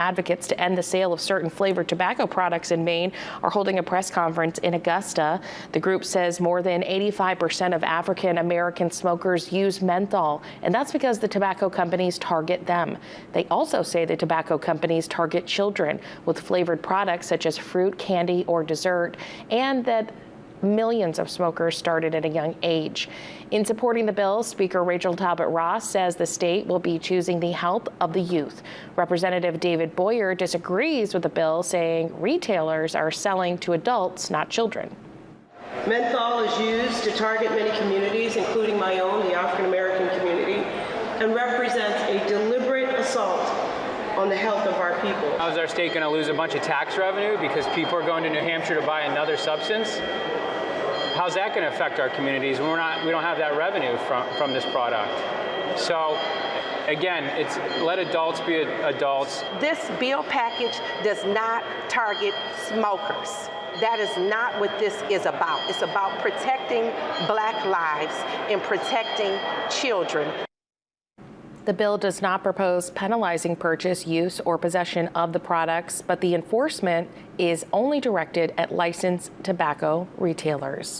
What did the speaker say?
Advocates to end the sale of certain flavored tobacco products in Maine are holding a press conference in Augusta. The group says more than 85% of African American smokers use menthol, and that's because the tobacco companies target them. They also say the tobacco companies target children with flavored products such as fruit, candy, or dessert, and that millions of smokers started at a young age. In supporting the bill, Speaker Rachel Talbot Ross says the state will be choosing the health of the youth. Representative David Boyer disagrees with the bill, saying retailers are selling to adults, not children. Menthol is used to target many communities, including my own, the African American community, and represents a deliberate assault on the health of our people. How is our state going to lose a bunch of tax revenue because people are going to New Hampshire to buy another substance? How's that going to affect our communities when we don't have that revenue from this product? So again, it's let adults be adults. This bill package does not target smokers. That is not what this is about. It's about protecting Black lives and protecting children. The bill does not propose penalizing purchase, use, or possession of the products, but the enforcement is only directed at licensed tobacco retailers.